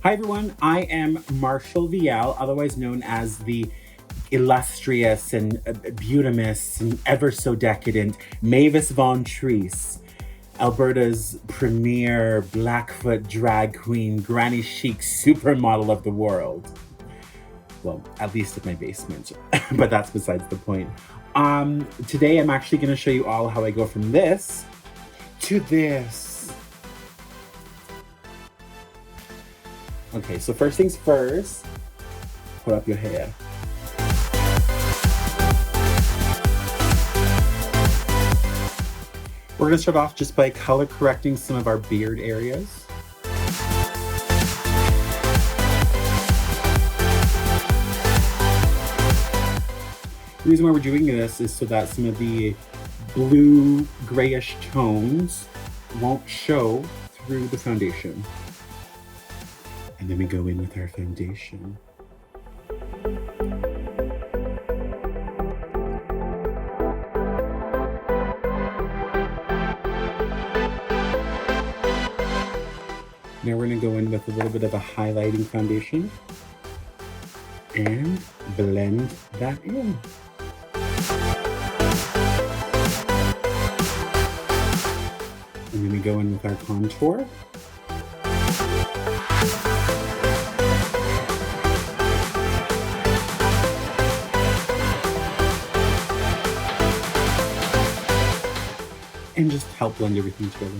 Hi everyone, I am Marshall Vielle, otherwise known as the illustrious and beautimous and ever so decadent Mavis Von Treese, Alberta's premier Blackfoot drag queen, granny chic supermodel of the world. Well, at least in my basement, but that's besides the point. Today I'm actually going to show you all how I go from this to this. Okay, so first things first, put up your hair. We're gonna start off just by color correcting some of our beard areas. The reason why we're doing this is so that some of the blue grayish tones won't show through the foundation. And then we go in with our foundation. Now we're going to go in with a little bit of a highlighting foundation and blend that in. And then we go in with our contour. And just help blend everything together.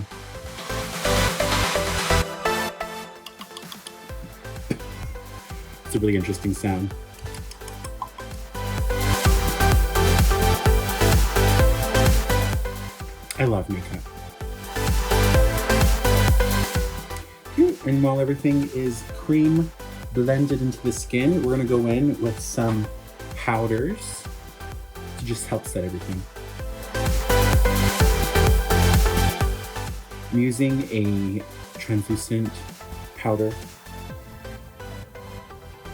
It's a really interesting sound. I love makeup. And while everything is cream blended into the skin, we're gonna go in with some powders to just help set everything. I'm using a translucent powder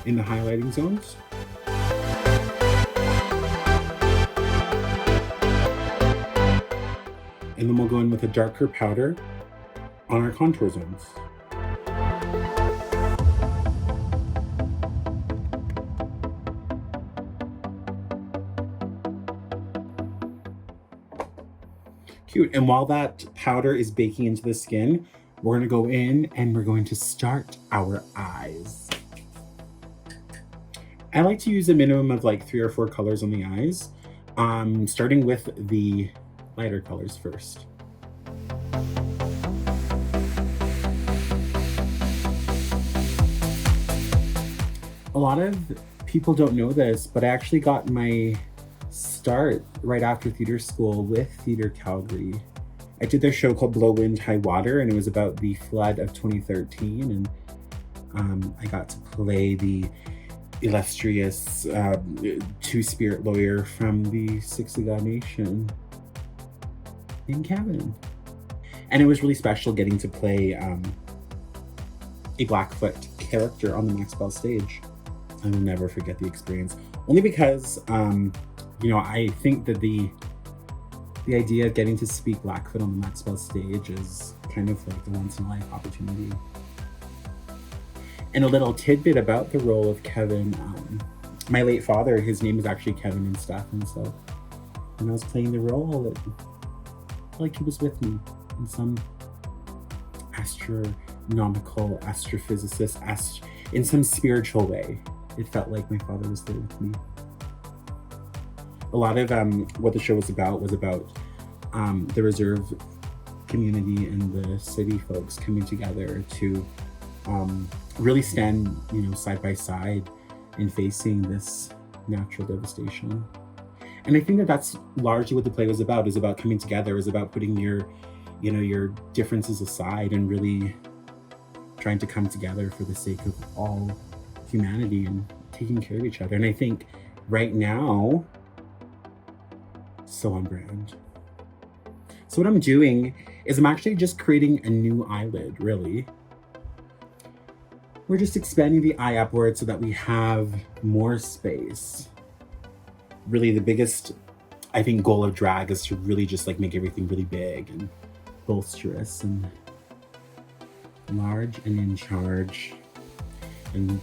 in the highlighting zones. And then we'll go in with a darker powder on our contour zones. Cute. And while that powder is baking into the skin, we're gonna go in and we're going to start our eyes. I like to use a minimum of like 3 or 4 colors on the eyes, starting with the lighter colors first. A lot of people don't know this, but I actually got my start right after theater school with Theater Calgary. I did their show called Blow Wind High Water, and it was about the flood of 2013, and I got to play the illustrious two-spirit lawyer from the Siksika Nation named Kevin. And it was really special getting to play a Blackfoot character on the Maxwell stage. I will never forget the experience, only because you know, I think that the idea of getting to speak Blackfoot on the Maxwell stage is kind of like a once-in-a-life opportunity. And a little tidbit about the role of Kevin, my late father, his name is actually Kevin and stuff, and so when I was playing the role, it felt like he was with me in some astronomical, astrophysicist, in some spiritual way. It felt like my father was there with me. A lot of what the show was about the reserve community and the city folks coming together to really stand, you know, side by side in facing this natural devastation. And I think that that's largely what the play was about, is about coming together, is about putting your, you know, your differences aside and really trying to come together for the sake of all humanity and taking care of each other. And I think right now, so on brand. So what I'm doing is I'm actually just creating a new eyelid, really. We're just expanding the eye upwards so that we have more space. Really, the biggest, I think, goal of drag is to really just like make everything really big and boisterous and large and in charge. And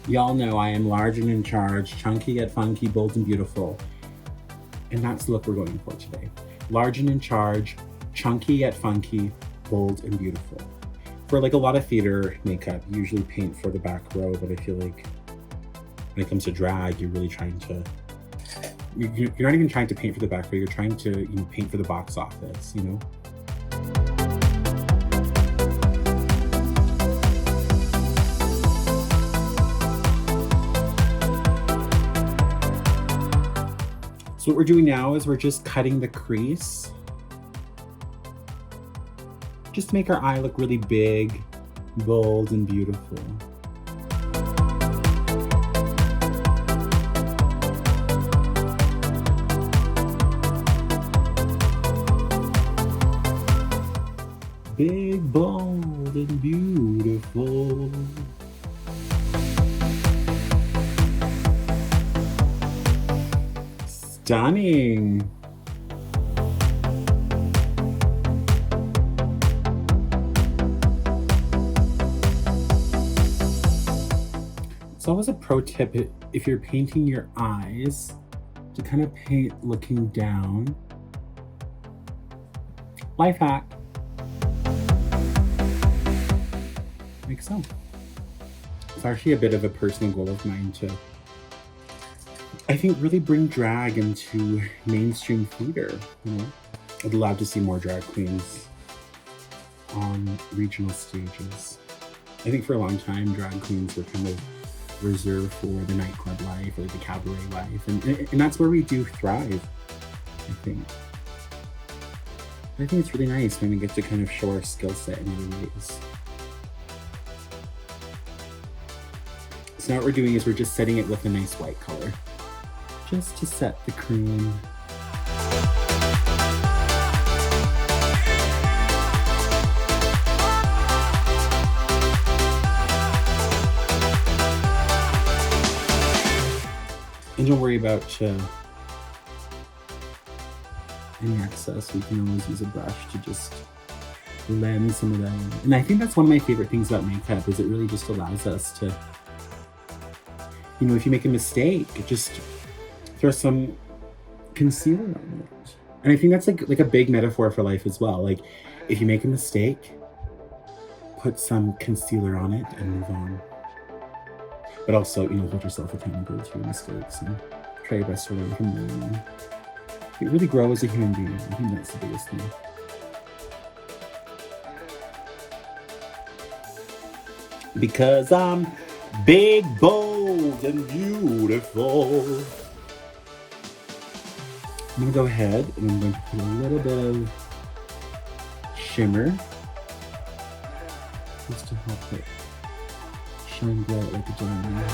y'all know I am large and in charge, chunky yet funky, bold and beautiful. And that's the look we're going for today. Large and in charge, chunky yet funky, bold and beautiful. For like a lot of theater makeup, you usually paint for the back row, but I feel like when it comes to drag, you're really trying to, you're not even trying to paint for the back row, you're trying to paint for the box office, you know? So what we're doing now is we're just cutting the crease. Just to make our eye look really big, bold, and beautiful. Big, bold, and beautiful. Stunning. It's always a pro tip if you're painting your eyes to kind of paint looking down. Life hack. Like so. It's actually a bit of a personal goal of mine to, I think, really bring drag into mainstream theater. You know, I'd love to see more drag queens on regional stages. I think for a long time, drag queens were kind of reserved for the nightclub life or the cabaret life, and that's where we do thrive, I think. I think it's really nice when we get to kind of show our skill set in other ways. So now what we're doing is we're just setting it with a nice white color, just to set the cream. And don't worry about any excess. We can always use a brush to just blend some of that in. And I think that's one of my favorite things about makeup, is it really just allows us to, if you make a mistake, just throw some concealer on it. And I think that's like a big metaphor for life as well. Like, if you make a mistake, put some concealer on it and move on. But also, hold yourself accountable to your mistakes and try your best to learn from them. You really grow as a human being. I think that's the biggest thing. Because I'm big, bold, and beautiful. I'm gonna go ahead and I'm going to put a little bit of shimmer just to help it shine bright like a diamond.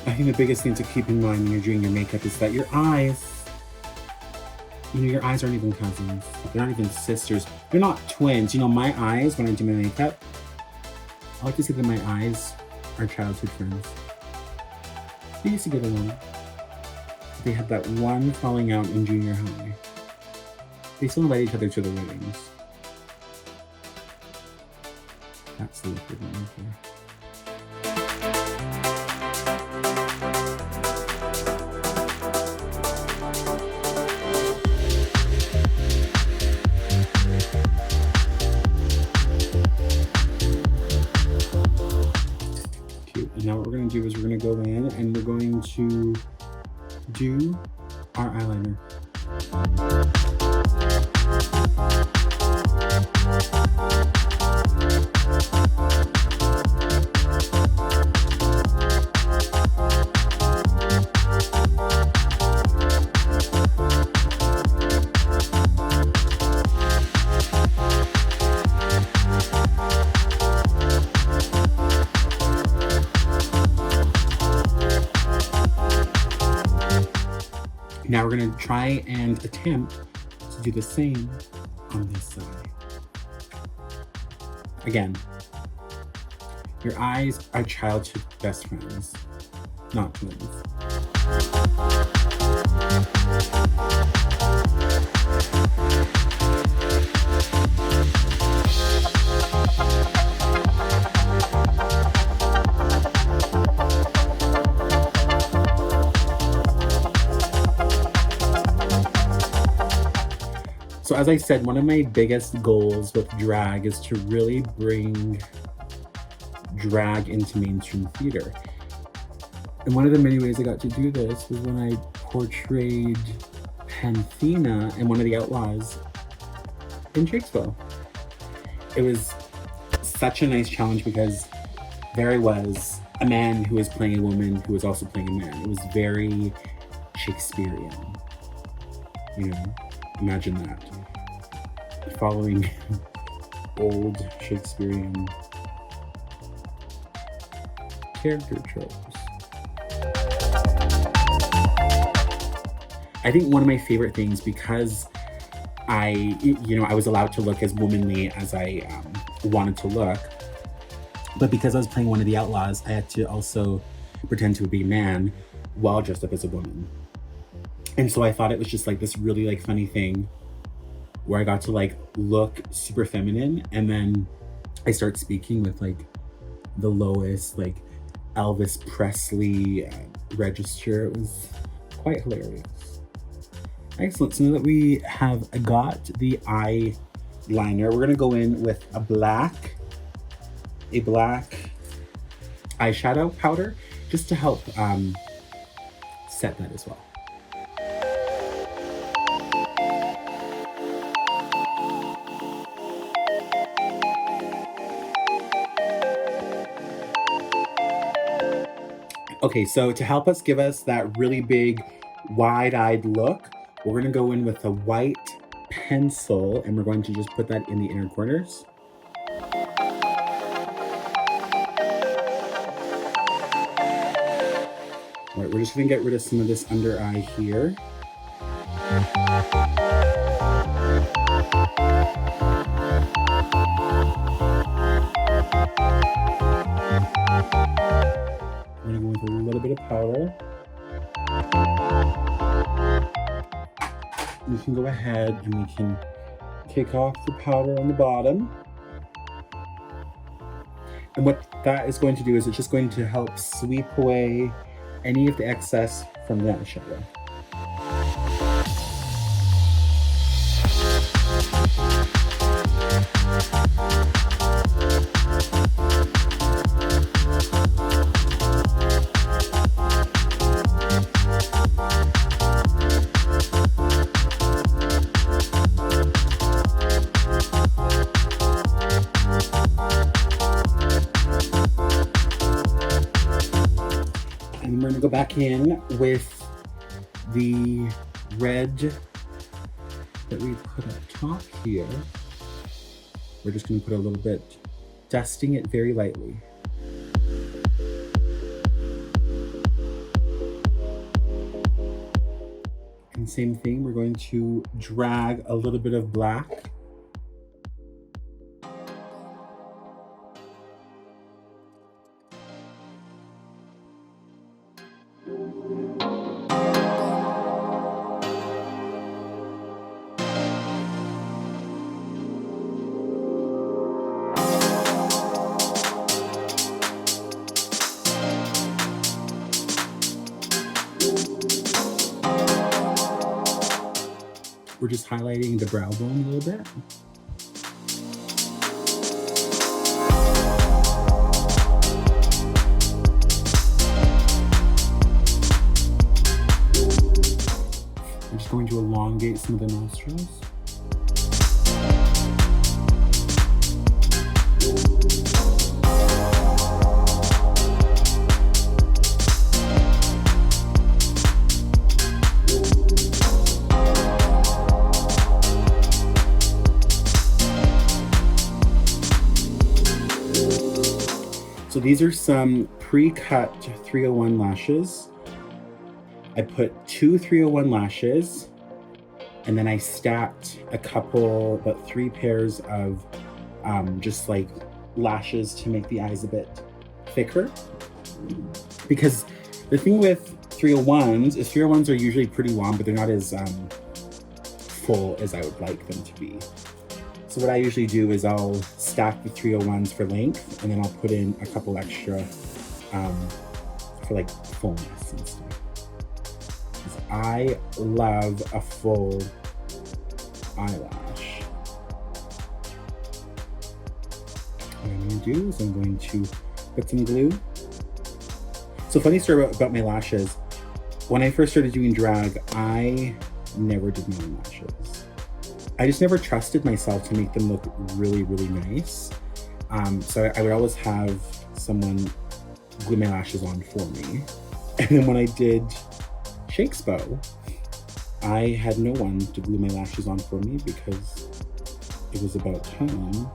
I think the biggest thing to keep in mind when you're doing your makeup is that your eyes, your eyes aren't even cousins. They're not even sisters. They're not twins. My eyes, when I do my makeup, I like to say that my eyes are childhood friends. They used to get along. They had that one falling out in junior high. They still invite each other to the weddings. That's the look we're going for. Now what we're going to do is we're going to go in and we're going to do our eyeliner. Now we're going to try and attempt to do the same on this side. Again, your eyes are childhood best friends, not twins. So as I said, one of my biggest goals with drag is to really bring drag into mainstream theater. And one of the many ways I got to do this was when I portrayed Panthina in One of the Outlaws in Shakespeare. It was such a nice challenge because there I was, a man who was playing a woman who was also playing a man. It was very Shakespearean. You know, imagine that. Following old Shakespearean character tropes. I think one of my favorite things, because I was allowed to look as womanly as I wanted to look, but because I was playing one of the outlaws, I had to also pretend to be a man while dressed up as a woman. And so I thought it was just like this really like funny thing where I got to like look super feminine, and then I start speaking with like the lowest like Elvis Presley register. It was quite hilarious. Excellent. So now that we have got the eyeliner, we're gonna go in with a black eyeshadow powder just to help set that as well. Okay, so to help us give us that really big, wide-eyed look, we're gonna go in with a white pencil and we're going to just put that in the inner corners. All right, we're just gonna get rid of some of this under eye here. I'm gonna go with a little bit of powder. You can go ahead and we can take off the powder on the bottom. And what that is going to do is it's just going to help sweep away any of the excess from the eyeshadow. And we're gonna go back in with the red that we put up top here. We're just gonna put a little bit, dusting it very lightly. And same thing, we're going to drag a little bit of black. We're just highlighting the brow bone a little bit. I'm just going to elongate some of the nostrils. So these are some pre-cut 301 lashes. I put 2 301 lashes, and then I stacked a couple, about 3 pairs of just like lashes to make the eyes a bit thicker. Because the thing with 301s is 301s are usually pretty long, but they're not as full as I would like them to be. So what I usually do is I'll stack the 301s for length, and then I'll put in a couple extra for like fullness and stuff. Because I love a full eyelash. What I'm going to do is I'm going to put some glue. So funny story about my lashes. When I first started doing drag, I never did my own lashes. I just never trusted myself to make them look really, really nice. So I would always have someone glue my lashes on for me. And then when I did Shakespeare, I had no one to glue my lashes on for me because it was about time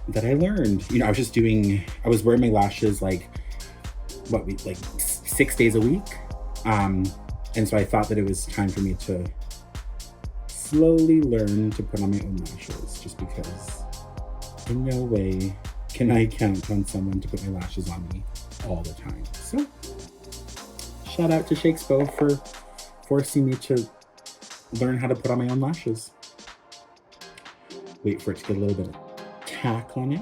that I learned. You know, I was wearing my lashes like 6 days a week. And so I thought that it was time for me to slowly learn to put on my own lashes, just because in no way can I count on someone to put my lashes on me all the time. So shout out to Shakespeare for forcing me to learn how to put on my own lashes. Wait for it to get a little bit of tack on it.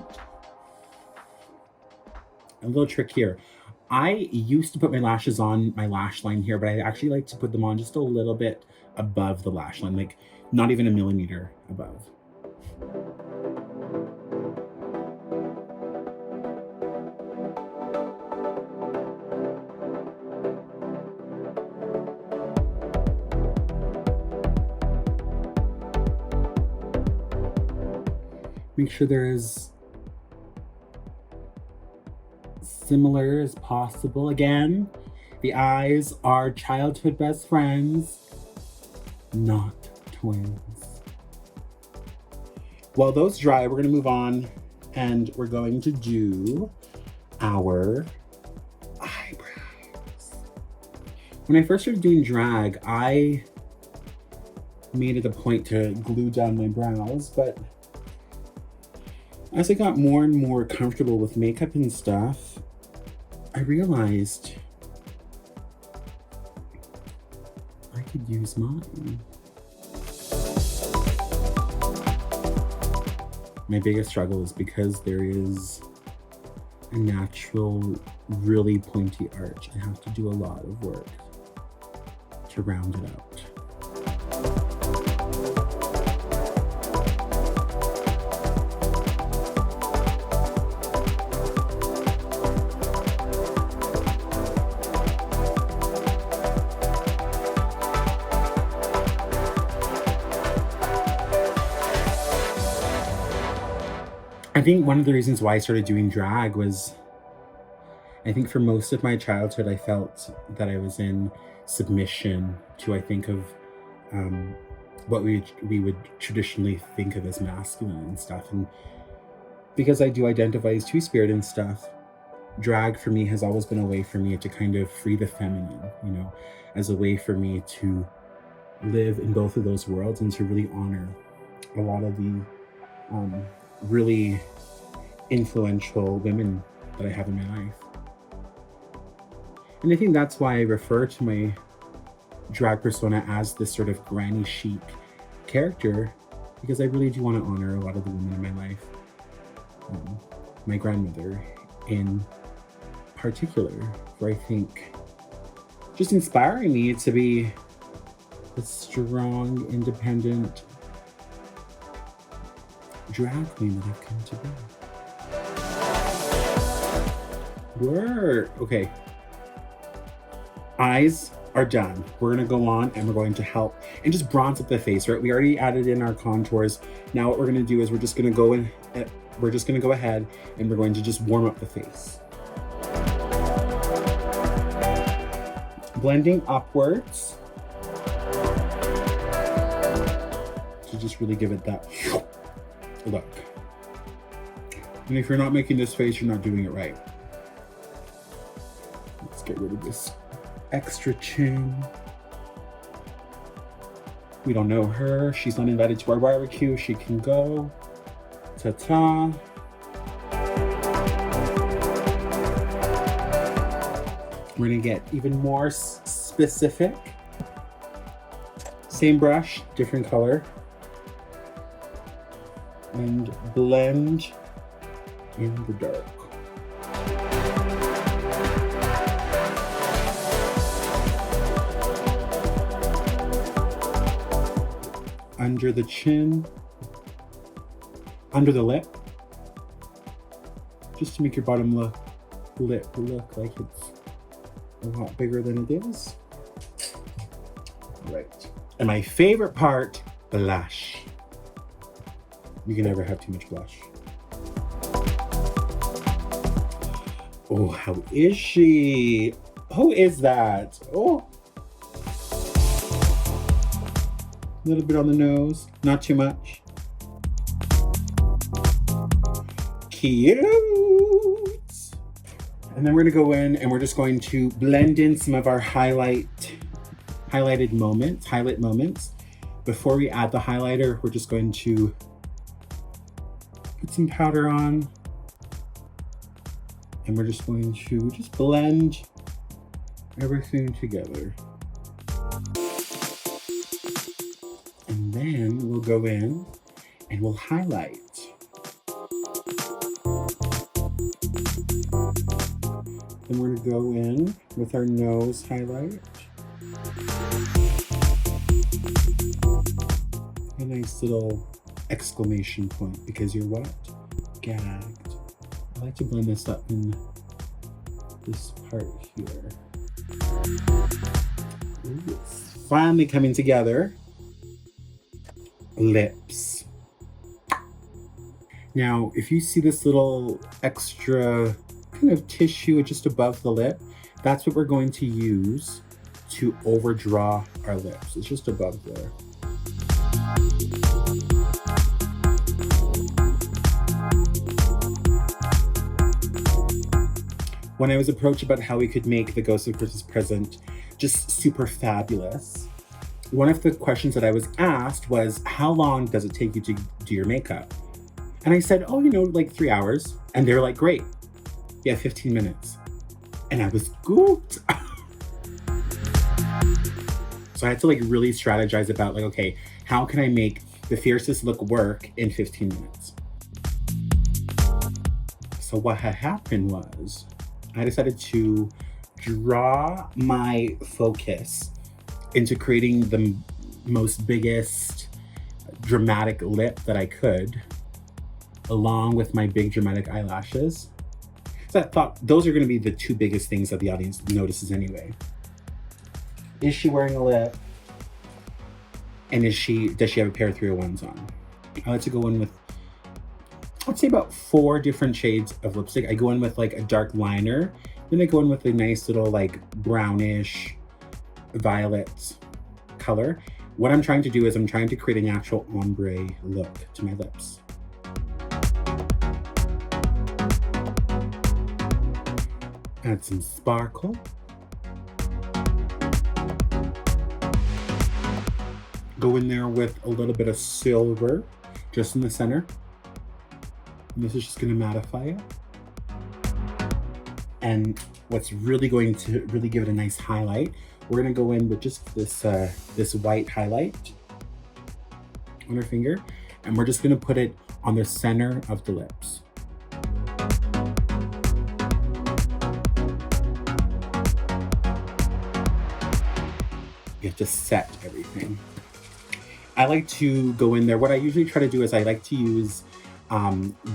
A little trick here. I used to put my lashes on my lash line here, but I actually like to put them on just a little bit above the lash line, like not even a millimeter above. Make sure they're as similar as possible. Again, the eyes are childhood best friends, not twins. While those dry, we're gonna move on and we're going to do our eyebrows. When I first started doing drag, I made it a point to glue down my brows, but as I got more and more comfortable with makeup and stuff, I realized I could use mine. My biggest struggle is because there is a natural, really pointy arch. I have to do a lot of work to round it out. I think one of the reasons why I started doing drag was, I think for most of my childhood, I felt that I was in submission to, I think of what we would traditionally think of as masculine and stuff. And because I do identify as two-spirit and stuff, drag for me has always been a way for me to kind of free the feminine, you know, as a way for me to live in both of those worlds and to really honor a lot of the really influential women that I have in my life. And I think that's why I refer to my drag persona as this sort of granny chic character, because I really do want to honor a lot of the women in my life. My grandmother in particular, for I think just inspiring me to be a strong, independent drag queen that I've come to be. Word. Okay. Eyes are done. We're gonna go on and we're going to help and just bronze up the face, right? We already added in our contours. Now what we're gonna do is we're just gonna go ahead and we're going to just warm up the face. Blending upwards to just really give it that look. And if you're not making this face, you're not doing it right. Let's get rid of this extra chin. We don't know her. She's not invited to our barbecue. She can go. Ta-ta. We're gonna get even more specific. Same brush, different color. And blend in the dark. Under the chin, under the lip, just to make your bottom lip look like it's a lot bigger than it is. Right. And my favorite part, blush. You can never have too much blush. Oh, how is she? Who is that? Oh. A little bit on the nose, not too much. Cute. And then we're gonna go in and we're just going to blend in some of our highlight moments. Before we add the highlighter, we're just going to put some powder on. And we're just going to blend everything together. And then we'll go in and we'll highlight. Then we're gonna go in with our nose highlight. A nice little exclamation point because you're what? Gagged. I like to blend this up in this part here. Ooh, it's finally coming together. Lips. Now, if you see this little extra kind of tissue just above the lip, that's what we're going to use to overdraw our lips. It's just above there. When I was approached about how we could make the Ghost of Christmas Present just super fabulous, one of the questions that I was asked was, how long does it take you to do your makeup? And I said, oh, like 3 hours. And they were like, great. Yeah, 15 minutes. And I was gooped. So I had to really strategize about okay, how can I make the fiercest look work in 15 minutes? So what had happened was I decided to draw my focus into creating the biggest dramatic lip that I could, along with my big dramatic eyelashes. So I thought those are gonna be the two biggest things that the audience notices anyway. Is she wearing a lip? And does she have a pair of 301s on? I like to go in with, I'd say about 4 different shades of lipstick. I go in with a dark liner, then I go in with a nice little brownish violet color. What I'm trying to do is I'm trying to create an actual ombre look to my lips. Add some sparkle. Go in there with a little bit of silver just in the center. And this is just going to mattify it. And what's really going to give it a nice highlight, we're going to go in with just this white highlight on our finger, and we're just going to put it on the center of the lips. You have to set everything. I like to go in there. What I usually try to do is I like to use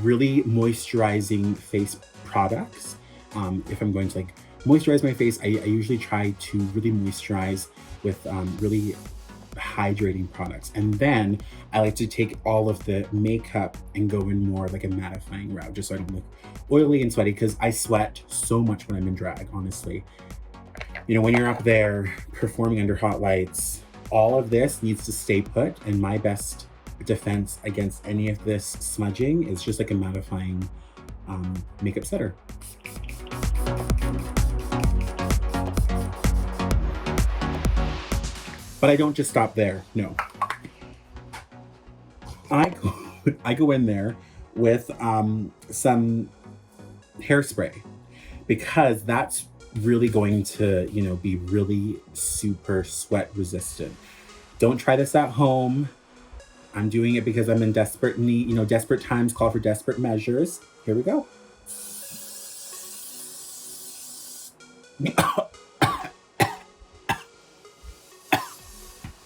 really moisturizing face products. If I'm going to moisturize my face, I usually try to really moisturize with really hydrating products. And then I like to take all of the makeup and go in more like a mattifying route, just so I don't look oily and sweaty, because I sweat so much when I'm in drag, honestly. When you're up there performing under hot lights, all of this needs to stay put, and my best defense against any of this smudging is just a mattifying makeup setter. But I don't just stop there, no. I go in there with some hairspray, because that's really going to, be really super sweat resistant. Don't try this at home. I'm doing it because I'm in desperate need. Desperate times call for desperate measures. Here we go.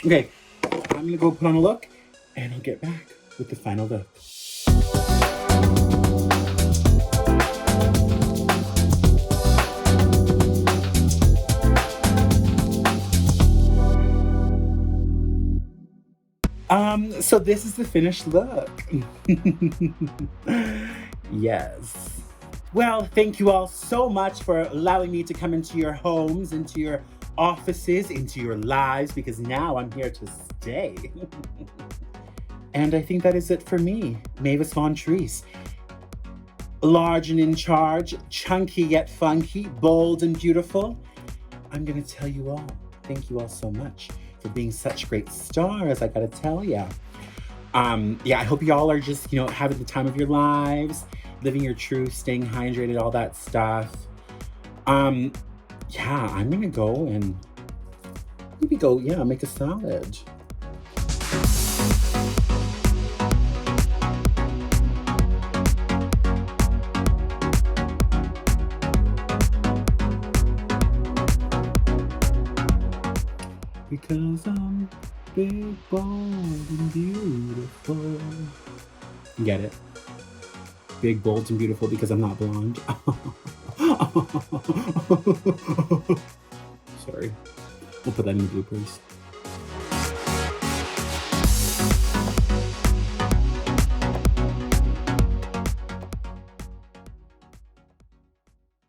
Okay, I'm gonna go put on a look and I'll get back with the final look. So this is the finished look. Yes. Well, thank you all so much for allowing me to come into your homes, into your offices, into your lives, because now I'm here to stay. And I think that is it for me, Mavis Von Treese. Large and in charge, chunky yet funky, bold and beautiful. I'm gonna tell you all, thank you all so much for being such great stars, I gotta tell ya. I hope y'all are just, having the time of your lives, living your truth, staying hydrated, all that stuff. I'm gonna go and make a salad. Because I'm big, bold, and beautiful. Get it? Big, bold, and beautiful because I'm not blonde. Sorry. We'll put that in the bloopers.